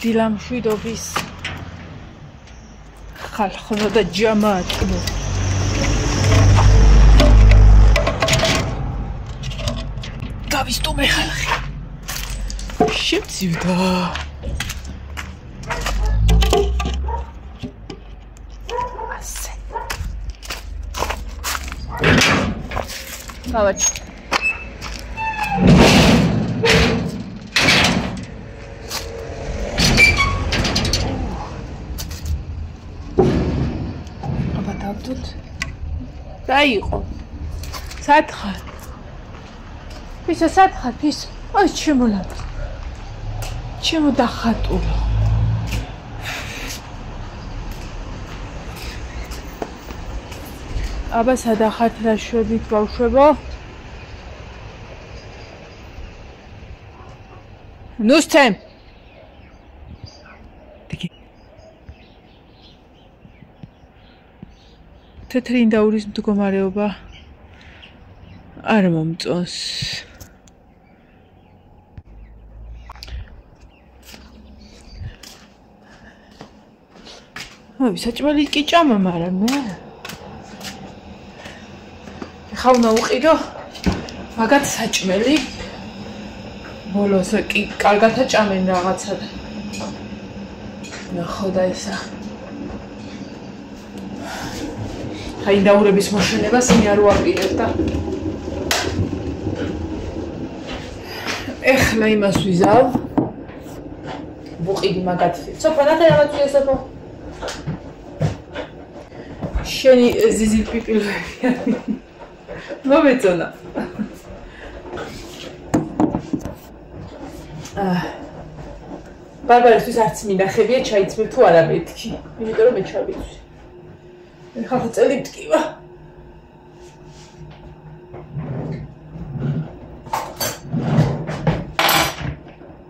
დილამშვიდობის ხალხო და ჯამაატი გავისტუმე ხალხი შემცივდა ასე გავაჩ დაიყო სათხარ ფისო სათხარ ფისო აი შემოლაბ შემოდახატულო აბა სადახართ რა შვებით ბავშვებო ნუსთემ თეთრი ინდაურის მდგომარეობა არ მომწონს. ой, საჭმელი კი ჭამა, მაგრამ მე ხა უნდა უყიდო მაგათ საჭმელი. ბოლოს კი კარგად აჭამენ რაღაცა. ნახო და ისა აი ინდაურების მოშენებას მე არ ვაპირებ და ეხლა იმას ვიზავ ვუყიდი მაგათი სოფა ნახე სოფა შენი ზიზილ პიპილები მომეწონა ბარბარისთვის არც მინახებია ჩაიცმებ თუ არა მეთქი იმიტომ რომ მე ჩავიცვი ხალხი წელი მტკივა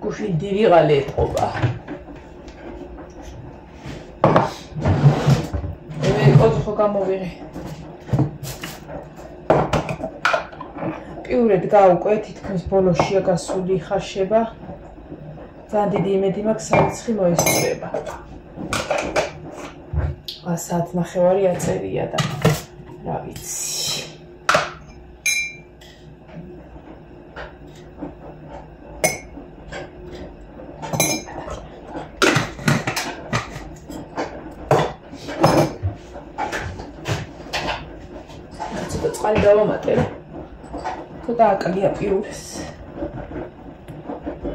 გუში დიდი ღალე ეთყობა მე ოთხო გამოვიღე პიურედ გავუკვე თითქმის ბოლოშია გასული ხარშება ძალიან დიდი იმედი მაქვს საიცხი მოესწრება ასათ ნახევარი აწერია და რა ვიცი ცოტა წყალი დავამატე ცოტა აკლია პიურეს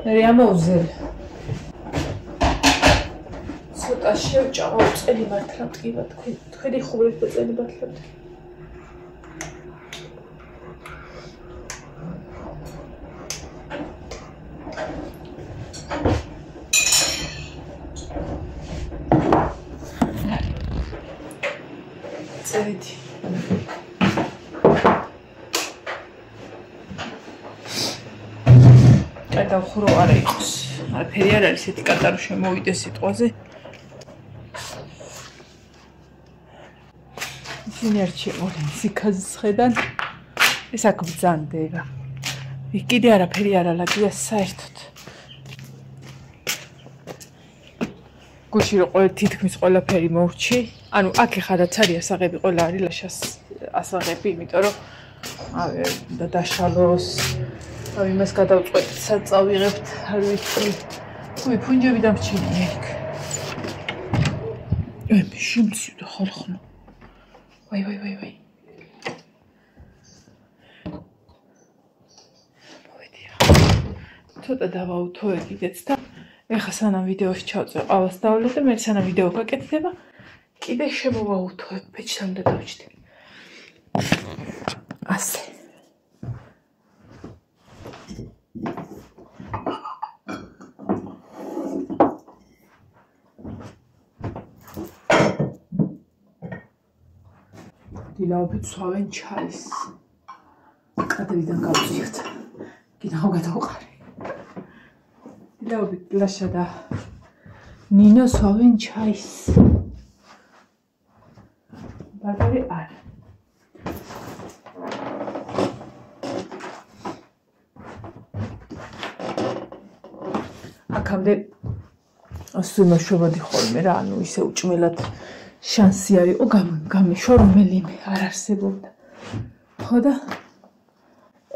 მე ამოვზელ ცოტა შევჭამა წელი მართლა მტკივა თქვენი ხუბრით და წელი მართლა წერეთი კატა ხურო არ იყოს არაფერი არ არის ეთი კატარო შემოვიდეს სიტყვაზე ისინი არ შემოვლენ სიქაზისხედან ეს აქ ბრძანდება კიდე არაფერი არ ალაგია საერთოდ გუში რო თითქმის ყველაფერი მოვრჩი ანუ აქ ეხლა რაც არის ასაღები ყველა არის ლაშას ასაღები იმიტომ რომ და დაშალოს იმას გადავწყვეტ სად წავიღებთ არ ვიცი ой ფუნჯები დამრჩენია იქ მე შემცივდა ხალხო ვაი მოვედი ცოტა დავაუთო კიდეც და ეხლა სანამ ვიდეოში ჩავწერ ყავას დავლე და მე სანამ ვიდეო გაკეთდება კიდე შემოვაუთო პეჩთან და დავჭდი ასე დილაობით სვავენ ჩაის კადრიდან გავწიოთ კიდევ გადავყარე დილაობით ლაშა და ნინო სვავენ ჩაის ბარბარე არ აქამდე სვიმოშვებოდი ხოლმე რა, ანუ ისე უჭმელად შანსი არ იყო გამიშვა რომელიმე არ არსებობდა. ხო და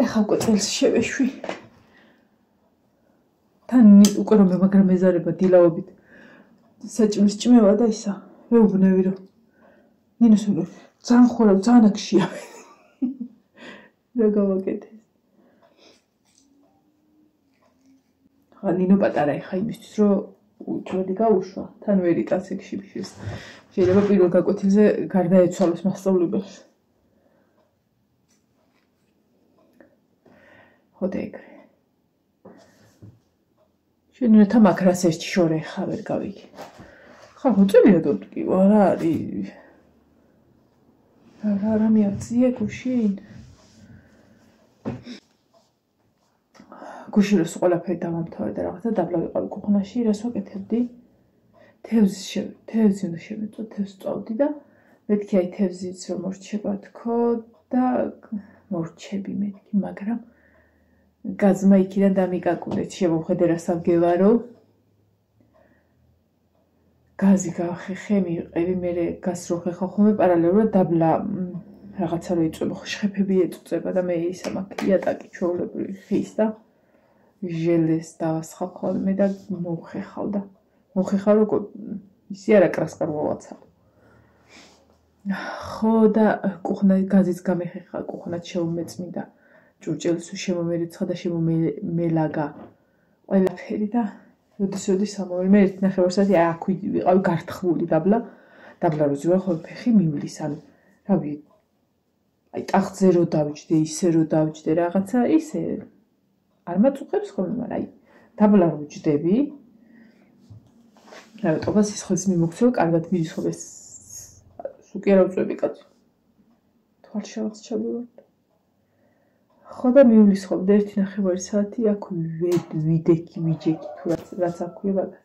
ეხა უკვე წელს შევეშვი. თან უკვე რომ მაგრამ მეზარება დილაობით საჭმლის ჭმევა და ისა ვეუბნები რომ ნინოს ძალიან ხوره ძალიან აქშია. რა გავაკეთე? ნინო პატარა ეხა იმისთვის რომ უჭმელი გაუშვა, თან ვერ იტანს ეგ შიფშილს. შეიძლება პირველ გაკვეთილზე გარდაეცვალოს მასწავლებელს. ხო და ეგრე. შენერთა მაქრას ერთი შორე ხა ვერ გავიგე. ხა მოწევია დოტკი არა არის. რა მიაწიე გუშინ. გუშინს ყველაფერი დავამთავრე და რაღაცა დაბლა ვიყავი კუხნაში, რას ვაკეთებდი? თევზი უნდა შემეწო, თევზს წავდი და მეთქი აი თევზიც რომ მორჩება თქო და მორჩები მეთქი, მაგრამ გაზმა იქიდან დამიკაკუნეთ, შემოვხედე რა სამგევარო. გაზი გავხეხე, მივყევი, მე გასრო ხეხა ხოლმე პარალელურად დაბლა რაღაცა რო იწვება, ხეფები ეწუწება და მე ისა მაქვს იატაკი ჩვეულებრივი ხის და ჟელეს დავასხავ ხოლმე და მოვხეხავ და მოხეხავ როგორ ისი არა კრასკარვავაცა. ხო და კუხნა გაზიც გამეხეხა, კუხნაც შემომეწმინდა. ჭურჭელს შემომერიცხა და შემომელაგა ყველაფერი და როდის ამოვე მე 1.5 საათი აქ ვიყავი გართხმული დაბლა რო ზივარ ხოლმე ფეხი მიმლის ანუ რავი აი ტახტზე რო დავჯდე ისე რო დავჯდე რაღაცა ისე არ მაწუხებს ხოლმე მაგრამ აი დაბლა რო ვჯდები რატომაც სიცხეს მიმოქცევა კარგად მიდის ხოლმე სუკი არ ვწვევი კაცი თვალშავაც ჩავივარდ ხო და მივლის ხოლმე 1.5 საათი აქ ვიდექი ვიჯექი თუ რაც აქვია ბაგას.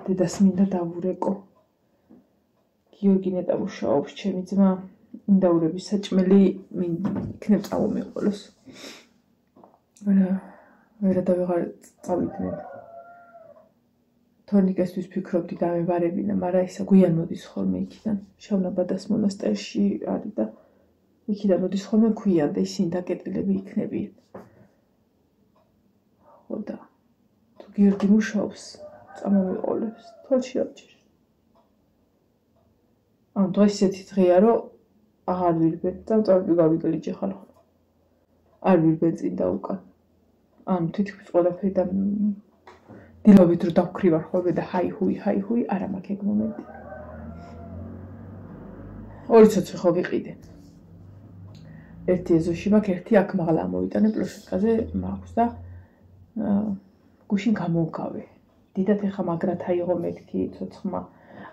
დედას მინდა დავურეკო. გიორგი ნეტა მუშაობს ჩემი ძმა ინდაურების საჭმელი იქნებ წამომიყოლოს. ვერა წავიდნენ. თორნიკესთვის ფიქრობდი დამევარებინა, მაგრამ ისა გვიან მოდის ხოლმე იქიდან. შავნაბადას მონასტერში არის და იქიდან მოდის ხოლმე ქვიან და ისინი დაკეტილები იქნებიან. ხო და თუ გიორგი მუშაობს, წამომიყოლებს, თვალში ავჭირს. ანუ დღეს ისეთი დღეა, რომ აღარ ვირბენ, წამწამები გავიგლიჯე ხალხ. არ ვირბენ წინ და უკან. ანუ თითქმის ყველაფერი და დილობით რო დავქრივარ ხოლმე და ჰაი-ჰუი, არა მაქვს ეგ მომენტი. ორი ცოცხი ხო ვიყიდე. ერთი ეზოში მაქვს, ერთი აქ მაღლა ამოვიტანე პლოშეტკაზე მაქვს და გუშინ გამოვგავე. დიდად ეხა მაგრად აიღო მეთქი ცოცხმა.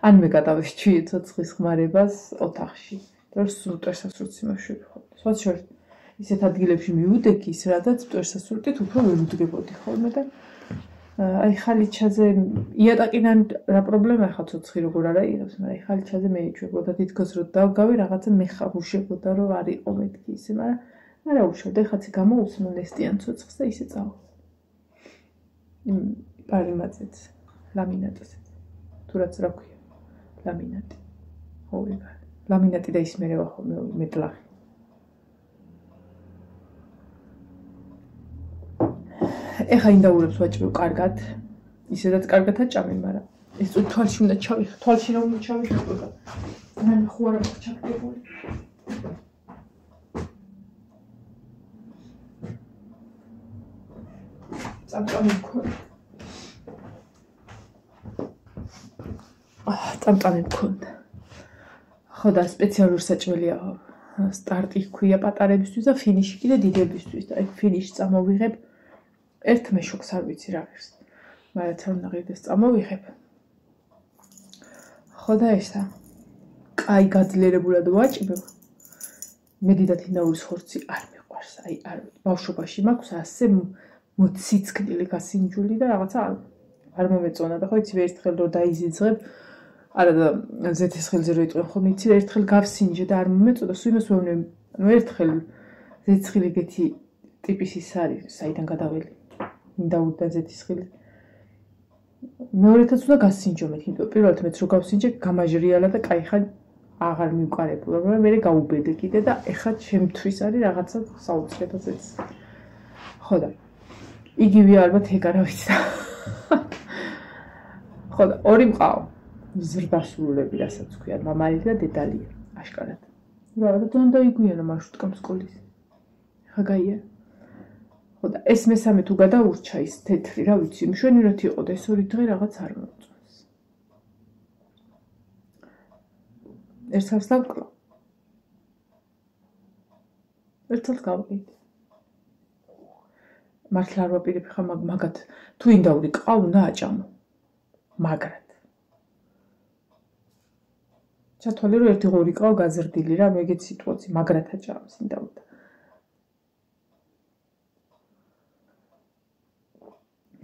ან მე გადავეშჩი ცოცხის ხმარებას ოთახში. და სულ მტვერსასრუტს იმაშვები ხოლმე. სხვა შორის ისეთ ადგილებში მივუდექი ის რადაც მტვერსასრუტით უფრო ვერ უდგებოდი ხოლმე და აი ხალიჩაზე იატაკიდან რა პრობლემა ხა ცოცხი როგორ არა იღებს, მაგრამ ხალიჩაზე მეიჩვებოდა თითქოს რომ დავგავე რაღაცა მეხაბუშებოდა რომ არ იყო მეთქი ისე, მაგრამ არა უშავდა ხაცი გამოუცნო ნესტიან ცოცხს და ისე წავა. პარიმატიც, ლამინატიც. თუ რაც რა ქვია, ლამინატი. ხო იგივე. ლამინატი და ის მერევა ხოლმე მეტლახი. ეხა ინდაურებს ვაჭრევ კარგად. ისედაც კარგად აჭამე, მაგრამ ეს თვალში უნდა ჩავიხე, თვალში რომ ჩავიხე. მან ხო არა ჩაკეთებული. წამწამი მქონდა. ხო და სპეციალური საჭმელია სტარტი ჰქვია პატარებისთვის და ფინიში კიდე დიდებისთვის და ეგ ფინიში წამოვიღებ. ერთ მეშოქს არ ვიცი რა ღირს. მაგრამ თან ნაღიდეს წამოვიღებ. ხო და ესა. კაი გაძლიერებულად ვაჭმევ. მე დიდად ინდაურის ხორცი არ მიყვარს. აი არ ბავშვობაში მაქვს ასე მოციცკნილი გასინჯული და რაღაცა არ მომეწონა და ხო იცი ერთხელ რო დაიზიძღებ არა და ზეთისხილზე რო იტყვი ხომ იცი ერთხელ გავსინჯე და არ მომეწოდა სულ იმას ვეუბნები ანუ ერთხელ ზეთისხილი ეგეთი ტიპის ის არის საიდან გადაველი ინდაურიდან ზეთისხილი მეორეთაც უნდა გასინჯო მე, იმიტომ პირველად მეც რო გავსინჯე, გამაჟრიალა და кайხა აღარ მივყარებულა, მაგრამ მე გაუბედე კიდე და ეხლა ჩემთვის არის რაღაცა საოცრებაზეც. ხო და იგივე ალბათ ეგ არა ვიცი და. ხო და ორი მყავა. ზრდასრულები, რასაც ქვია, მამალი და დედალი, აშკარად. რა თქმა იგვიანა მარშრუტკამ სკოლის. ხა გაია. ხო და ეს მესამე თუ გადაურჩა ის თეთრი, რა ვიცი, მშვენივრად იყო და ეს ორი დღე რაღაც არ მოუწონს. ერთს დავკლა. ერთს გავყიდე. მართლა არ ვაპირებ ხა მაგათ თუ ინდაური ყავ უნდა აჭამო. მაგრად. ჩათვალე რომ ერთი ღორი ყავ გაზრდილი რა, მეგეც სიტუაცია მაგრად აჭამს ინდაურდა.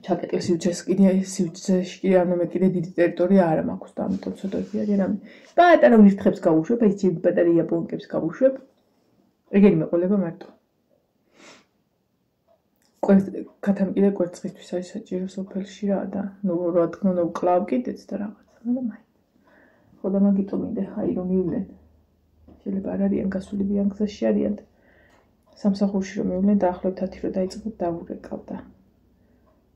ჩაკეტილ სივრცეში კიდე არ მე კიდე დიდი ტერიტორია არ მაქვს და ამიტომ ცოტათი არის რამე. პატარა ვირთხებს გავუშვებ, ეს ჩემი პატარა იაპონკებს გავუშვებ. ეგენი მეყოლება მარტო. კათამ კიდე კვერცხისთვის არის საჭირო სოფელში რა და ნუ რა თქმა უნდა ვკლავ კიდეც და რაღაცა, მაგრამ აი. ხო და მაგიტო მინდა ხაი რომ მივლენ. შეიძლება არ არიან გასულები ამ გზაში არიან და სამსახურში რომ მივლენ დაახლოებით 10 რო დაიწყოთ დავურეკავ და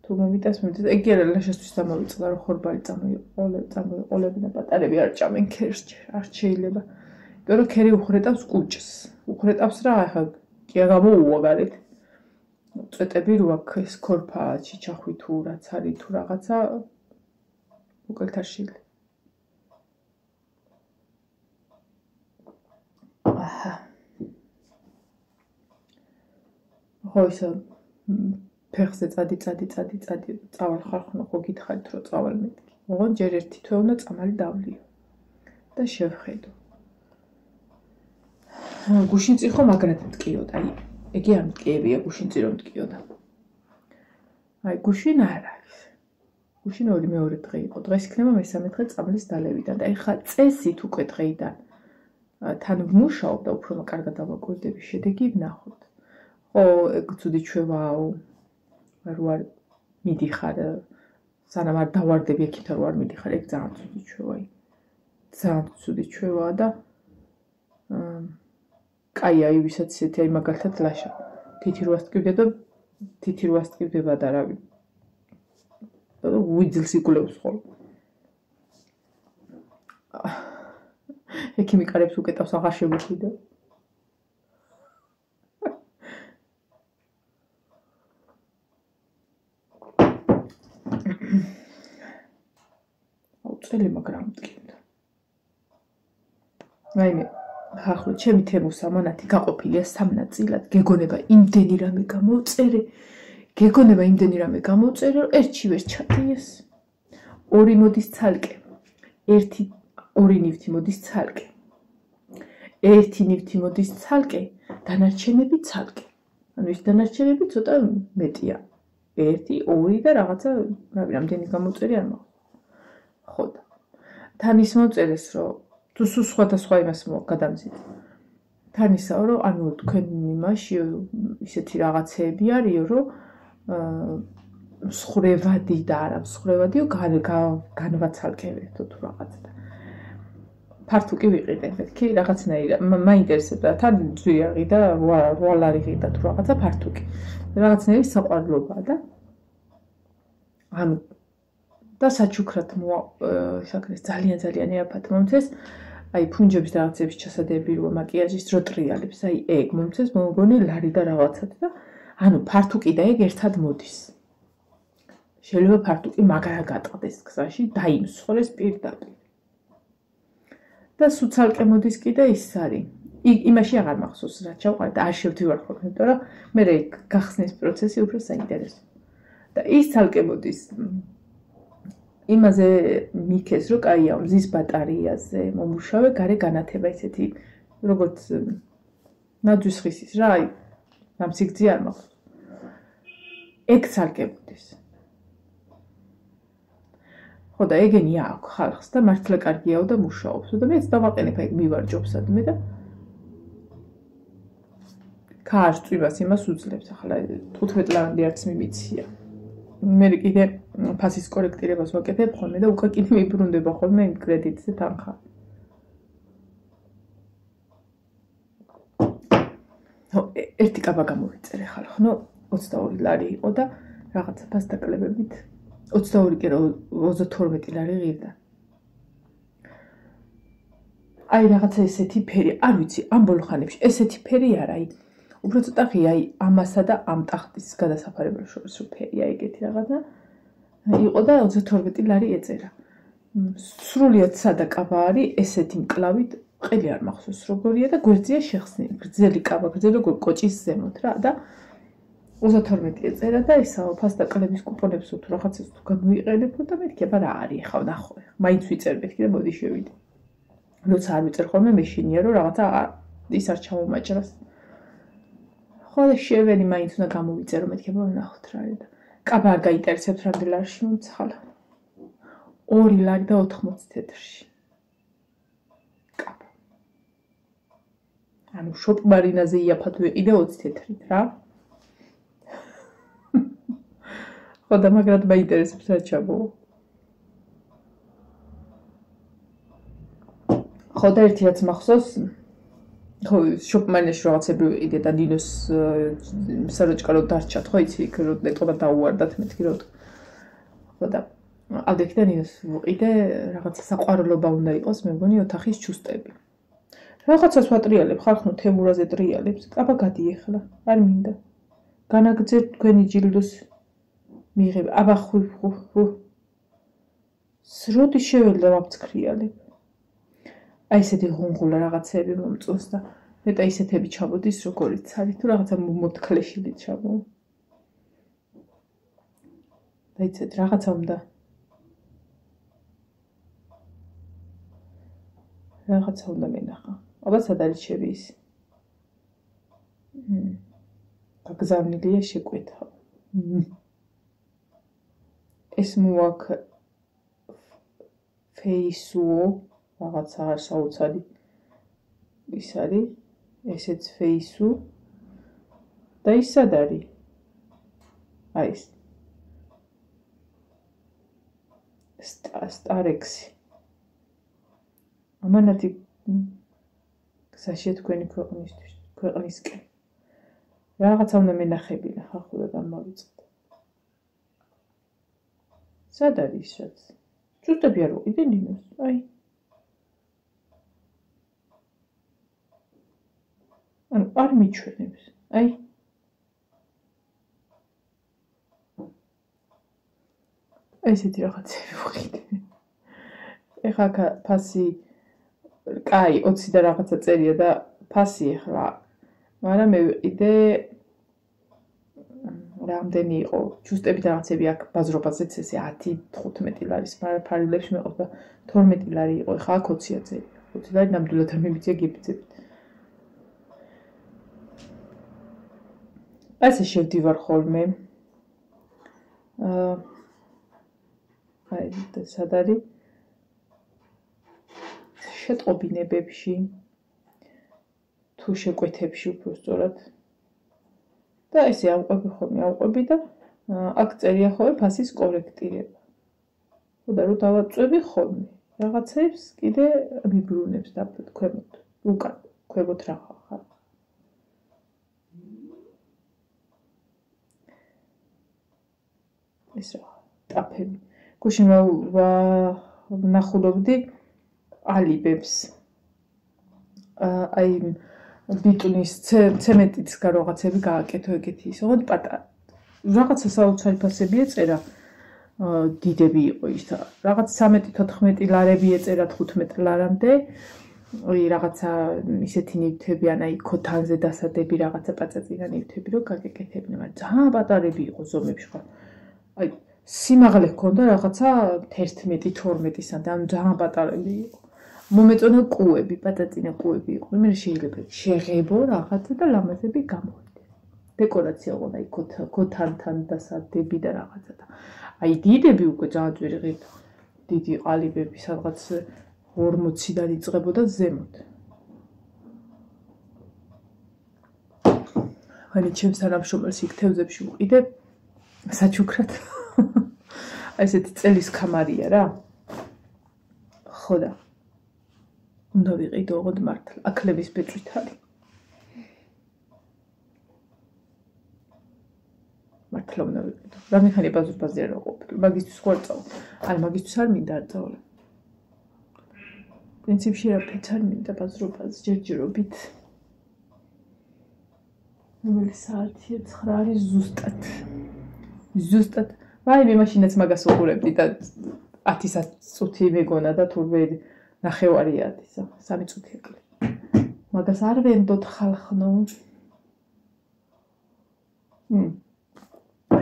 თუ მომიტას ეგ არა ლაშასთვის დამოვიწყდა რომ ხორბალი წამოიყოლებინა პატარები არ ჭამენ ქერს არ შეიძლება. იმიტომ რომ ქერი უხრეტავს კუჭს. უხრეტავს რა ახლა კი გამოუვა გარეთ. წვეტები რო აქ ეს ქორფა ჩიჩახვი თუ რაც არის თუ რაღაცა უკეთ არ შეიძლება. აჰა. ხო ისე ფეხზე წადი წავალ ხარხნო ხო გითხარით რომ წავალ მეტი. ოღონდ ჯერ ერთი თვე უნდა წამალი დავლიო და შევხედო. გუშინწი ხო მაგრად მткиოდა, აი ეგი არ მткиებია გუშინწი რომ მткиოდა. აი გუშინ არ არის. გუშინ მეორე დღე იყო. დღეს იქნება მესამე დღე წამლის დალევიდან და ეხლა წესით უკვე დღეიდან თან ვმუშაობ და უფრო კარგად დავაკვირდები შედეგი ვნახოთ. ხო, ეგ ცუდი ჩვევაა. რო არ მიდიხარ სანამ არ დავარდები ექით რო არ მიდიხარ ეგ ძალიან ცუდი ჩვევაა. ძალიან ცუდი ჩვევაა და კაი აი ვისაც ისეთი აი მაგალითად ლაშა თითი როას ტკივდება და რავი უიძილს იკვლევს ხოლმე. ექიმი კარებს უკეტავს აღარ შემოხვიდა. წელი მაგრამ მткиოდა. რაიმე ახლა ჩემი თემუსა მონათი გაყოფილია სამ ნაწილად. გეგონება იმდენი რამე გამოწერე, რომ ერთში ვერ ჩადიეს. ორი მოდის ცალკე. ორი ნივთი მოდის ცალკე. ერთი ნივთი მოდის ცალკე, დანარჩენები ცალკე. ანუ ის დანარჩენები ცოტა მეტია. 1, 2 და რაღაცა, რავი, რამდენი გამოწერე არ მაქვს. ხო და თან ის მოწერეს რომ თუ სულ სხვადასხვა იმას გადამზიდ. თან ისაა რომ ანუ თქვენ იმაში ისეთი რაღაცეები არისო რომ მსხრევადი და არა მსხრევადიო განვაცალკევეთო თუ რაღაცა. ფართუკი ვიყიდე მეთქი რაღაცნაირად მაინტერესებდა თან ძვიარი და რვალარი ყიდა თუ რაღაცა ფართუკი. რაღაცნაირი საყვარლობაა და ანუ და საჩუქრად საკრეს ძალიან ერაფად მომცეს აი ფუნჯების და რაღაცების ჩასადები რო მაკიაჟის დრო ტრიალებს აი ეგ მომცეს მომგონი ლარი და რაღაცად და ანუ ფართუკი და ეგ ერთად მოდის შეიძლება ფართუკი მაგრა გატყდეს გზაში დაიმსხვრეს პირდაპირ და სუცალკე მოდის კიდე ის არის იმაში აღარ მახსოვს რა ჩავყავ და არ შევთვარ ხოლმე იმიტომ რომ მე გახსნის პროცესი უფრო საინტერესო და ის ცალკე მოდის იმაზე მიქეს რომ კაია მზის ბატარეაზე მომუშავე გარე განათება ისეთი როგორც ნაძვის ხისის რა აი ამ სიგრძე არ მაქვს ეგ ცალკე მოდის ხო და ეგენი აქვს ხალხს და მართლა კარგიაო და მუშაობს და მეც დავაყენებ ეგ მივარჯობსადმე და ქარს წვიმას იმას უძლებს ახლა 15 ლარამდე არც მიმიცია მე კიდე ფასის კორექტირებას ვაკეთებ ხოლმე და უკვე კიდე მიბრუნდება ხოლმე იმ კრედიტზე თანხა. ერთი კაბა გამოვიწერე ხალხ, 22 ლარი იყო და რაღაცა ფასდაკლებებით 22 კი რა 32 ლარი ღირდა. აი რაღაცა ესეთი ფერი, არ ვიცი, ამ ბოლო ხანებში ესეთი ფერი არა, აი უფრო ცოტა ღია, აი ამასა და ამ ტახტის გადასაფარებელ შორის რო ფერია ეგეთი რაღაცა იყო და 32 ლარი ეწერა. სრულიად სადა კაბა არის, ესეთი მკლავით, ყელი არ მახსოვს როგორია და გვერდზეა შეხსნილი, გრძელი კაბა, გრძელი როგორ კოჭის ზემოთ რა და 32 ეწერა და ესაო ფასდაკლების კუპონებს თუ რაღაცას თუ გამოიყენებ და მეთქება რა არის ხა ნახო. მაინც ვიწერ მეთქი და მოდი შევიდე. როცა არ ვიწერ ხოლმე მეშინია რომ რაღაცა ის არ ჩამომაჭრას. ხო და შევედი მაინც უნდა გამოვიწერო მეთქება ნახოთ რა არის და კაბა არ გაინტერესებს რამდენი ლარში მომცახალა. 2 ლარი და 80 თეთრში. კაბა. ანუ შოპ მარინაზე იაფად ვიყიდე 20 თეთრით რა. ხო და მაგრად მაინტერესებს რა ჩამოვა. ხო და ერთი რაც მახსოვს ხო შოპ მარინაში რაღაცები ვიყიდე და ნინოს საროჭკა რო დარჩათ ხო იცი იქ რო ეტყობა დაუვარდათ მეთქი რო ხო და ალდექი და ნინოს ვიყიდე რაღაცა საყვარლობა უნდა იყოს მე მგონი ოთახის ჩუსტები. რაღაცას ვატრიალებ ხალხო თემურაზე ტრიალებს კაბა გადიეხლა არ მინდა. განაგძერ თქვენი ჯილდოს მიიღებ აბა ხუ სროდი შეველდა ვაფცქრიალებ. აი ესეთი ღუნღულა რაღაცები მომწონს და ნეტა ისეთები ჩამოდის როგორიც არის თუ რაღაცა მოთქლეშილი ჩამო. და იცით რაღაცა უნდა მენახა. აბა სად არის შევი ის? გაგზავნილია შეკვეთა. ეს მოაქ ფეისუო რაღაცა არ საოცარი ის არის ესეც ფეისუ და ის სად არის? აი ეს სტარექსი ამანათი გზაში თქვენი ქვეყნისკენ რაღაცა უნდა მენახებინა ხახურად ამავიწყდა. სად არის რაც? ჩუსტები არ ვიყიდე ნინოს, აი ანუ არ მიჩვენებს, აი ესეთი რაღაცები ვიყიდე. ეხლა ფასი კაი 20 და რაღაცა წერია და ფასი ეხლა მაგრამ მე ვიყიდე რამდენი იყო ჩუსტები და რაღაცები აქ ბაზრობაზეც ესე 10-15 ლარის ფარილებში მეყობდა 12 ლარი იყო ეხლა აქ 20-ია წერია 20 ლარი ნამდვილად არ მიმიწია გიფიცებით. ასე შევდივარ ხოლმე აი და სად არის შეტყობინებებში თუ შეკვეთებში უფრო სწორად და ესე ავყვები და აქ წერია ხოლმე ფასის კორექტირება. ხო და რო დავაწვევი ხოლმე რაღაცებს კიდე მიბრუნებს დაბლად ქვემოთ უკან ქვემოთ რა ხარ. ეს რა ტაფები გუშინ ვნახულობდი ალიბებს აი ბიტუნის ცემენტის რაღაცები გააკეთო ეგეთი ისე ოღონდ პატარა რაღაცა საოცარი ფასები ეწერა დიდები იყო ის და რაღაც 13-14 ლარები ეწერა 15 ლარამდე ой რაღაცა ისეთი ნივთები ან აი ქოთანზე დასადები რაღაცა პაწაწინა ნივთები რო გაგეკეთებინა მაგრამ ძალიან პატარები იყო ზომებში ხო აი სიმაღლე ჰქონდა რაღაცა 11-12 სანტი ან ძალიან პატარები იყო მომეწონა კუები პაწაწინა კუები იყო მე შეიძლება შეღებო რაღაცა და ლამაზები გამოვიდეს დეკორაცია იყო აი ქოთანთან დასადები და რაღაცა და აი დიდები უკვე ძალიან ძვირი ღირდა დიდი ყალიბები სადღაც 40-დან იწყებოდა ზემოთ. ხანი ჩემს თანამშრომელს იქ თევზებში ვყიდე საჩუქრად ესეთი წელის კამარია რა. ხო და უნდა ვიყიდო ოღონდ მართლა, აქლების ბეწვით არის. მართლა უნდა ვიყიდო. რამეხანია ბაზურბაზი არ ვაყოფილი, მაგისთვის ხო არ წავალ. არა, მაგისთვის არ მინდა არ წავალ. პრინციპში რაფრით არ მინდა ბაზურბაზი, ჯერჯერობით. რომელი საათია 9 არის ზუსტად. ზუსტად. ვაიმე მაშინაც მაგას უყურებდი და 10 წუთი მეგონა და თურმე ნახევარია 3 წუთი აკლი. მაგას არ ვენდოთ ხალხნო.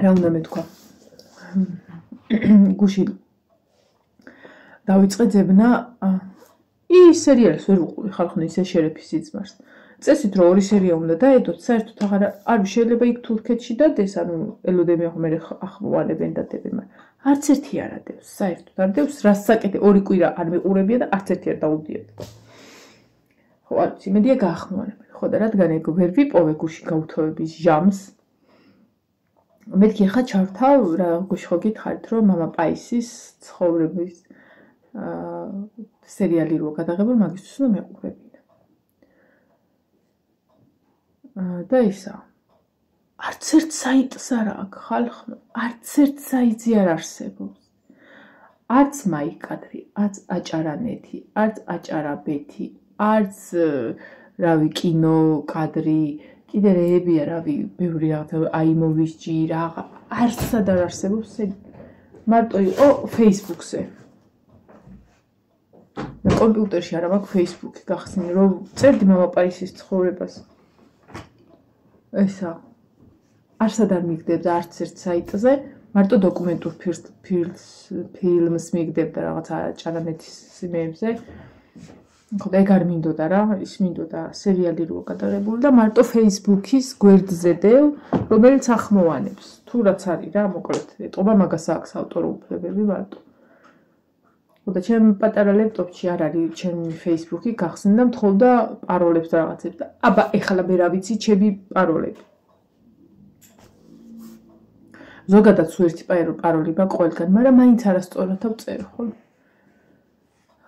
რა უნდა მეთქვა? გუში დავიწყე ძებნა ის სერიალს ვერ უყური ხალხნო ისე შერეფის სიძმარს. წესით რომ 2 სერია უნდა დაედოთ, საერთოდ არ შეიძლება იქ თურქეთში დადეს, ანუ ელოდები ახლა მე ახმოვანებენ და დებენ, მაგრამ არც ერთი არ ადევს, საერთოდ არ დევს, რას საკეთე 2 კვირა არ მიყურებია და არც ერთი არ დაუდიათ. ხო, არც იმედია გაახმოვანებენ. ხო და რადგან ეგ ვერ ვიპოვე გუში გაუთოვების ჟამს, მეთქი ახლა ჩავთავ რა გუში ხო გითხარით რომ მამა პაისის ცხოვრების სერიალი რო გადაღებულ მაგისთვის უნდა მეყურებინა. და ისა არც ერთ საიტს არ აქვს ხალხო, არც ერთ საიტზე არ არსებობს. არც მაიკადრი, არც აჭარანეთი, არც აჭარაბეთი, არც რავი კინო კადრი, კიდე რეებია რავი, ბევრი რაღაცა აიმოვის ჯი რაღა, არცად არ არსებობს. მარტო იყო Facebook-ზე. და კომპიუტერში არა მაქვს Facebook-ი გახსნილი, რომ წერდი მამა პაისის ცხოვრებას. ესა არსად არ მიგდებდა არც ერთ საიტზე, მარტო დოკუმენტურ ფილმს მიგდებდა რაღაცა აჭარანეთის სიმეებზე. ხო და ეგ არ მინდოდა რა, ის მინდოდა სერიალი რო გადაღებული და მარტო Facebook-ის გვერდზე დევ, რომელიც ახმოვანებს. თუ რაც არის რა, მოკლედ, ეტყობა მაგას აქვს ავტორო უფლებები მარტო. ხო და ჩემ პატარა ლეპტოპში არ არის ჩემი Facebook-ი გახსნი და მთხოვდა პაროლებს და რაღაცებს და აბა ეხლა მე რა ვიცი ჩემი პაროლები. ზოგადად სულ ერთი პაროლი მაქვს ყველგან, მაგრამ მაინც არასწორად ვწერ ხოლმე.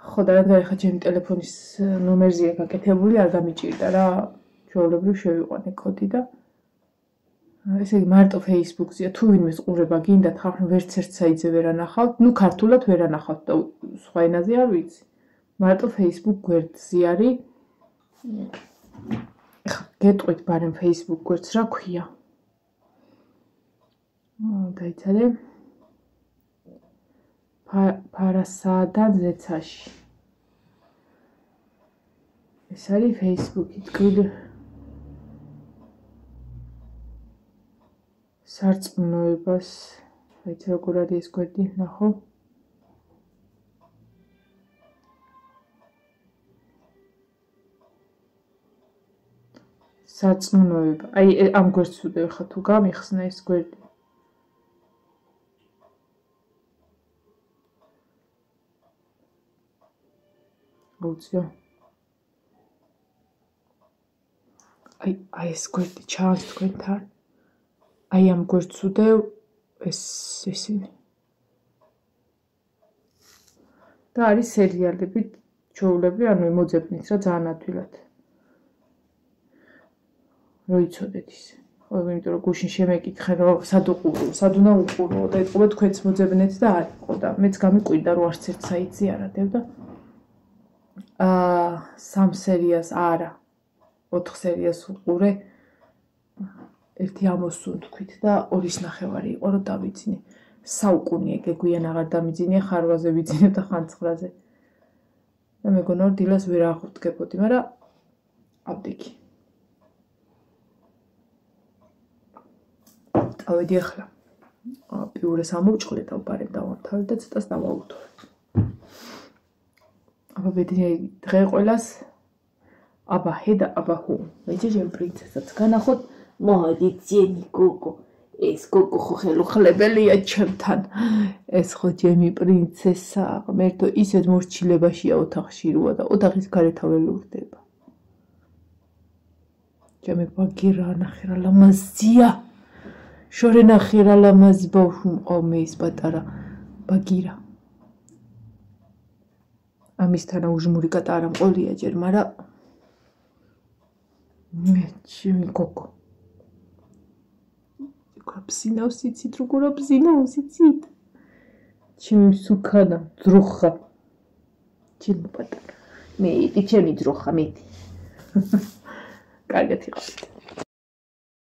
ხო და რადგან ეხლა ჩემი ტელეფონის ნომერზეა გაკეთებული, არ გამიჭირდა რა, ჩვეულებრივ შევიყვანე კოდი და ესე იგი მარტო Facebook-ზეა, თუ ვინმეს ყურება გინდათ, ხალხო ვერც ერთ საიტზე ვერ ანახავთ, ნუ ქართულად ვერ ანახავთ და სხვა ენაზე არ ვიცი. მარტო Facebook გვერდზე არის. ეხლა გეტყვით ბარემ Facebook გვერდს რა ქვია? დაიცადე. ფარასაადან ზეცაში. ეს არის Facebook-ი თქმული. სარწმუნოებას, აიცი როგორ არის ეს გვერდი, ნახო. სარწმუნოება. აი ამ გვერდს ვუდევ ხა თუ გამიხსნა ეს გვერდი. გუწიო. აი ეს გვერდი ჩანს თქვენთან. აი ამ გვერდს ვუდევ ესენი. და არის სერიალები ჩვეულებრივ, ანუ მოძებნით რა ძალიან ადვილად. რო იცოდეთ ისე. ხო, იმიტომ რომ გუშინ შემეკითხე რომ სად უნდა უყურო და ეთყობა თქვენც მოძებნეთ და არ იყო და მეც გამიკვირდა რომ არც ერთ საიტზე არ ადევ და 3 სერიას არა 4 სერიას უყურე ერთი ამოსუნ თქვით და 2.5 იყო რომ დავიძინე საუკუნე გეგვიან აღარ დამიძინე ხარვაზე ვიძინე და ხანცხრაზე და მეგონა რომ დილას ვერ აღდგებოდი მაგრამ ავდიქი ავედი ახლა პიურეს ამოვჭყლე და ვბარებ დავამთავრე და ცოტას დავაუთოვე აბა ბედნიერი დღე ყველას აბა ჰე და აბა ჰუ მეჯეჯემ პრინცესაც განახოთ მოდი ძენი გოგო ეს გოგო ხო ხელუხლებელია ჩემთან ეს ხო ჩემი პრინცესა ღმერთო ისეთ მორჩილებაშია ოთახში როა და ოთახის გარეთავე ლურდება ჩემი ბაგირა ნახე რა ლამაზია შორე ნახე რა ლამაზ ბავშვი მყავ მე ის პატარა ბაგირა. ამისთან უჟმური კატა არ მყოლია ჯერ, მაგრამ მე ჩემი კოკო. გაბზინავს იცით, როგორ აბზინავს იცით? ჩემი სუქანა, ძროხა. ჩემი პატარა. მე ჩემი ძროხა, მე. კარგად იყავით.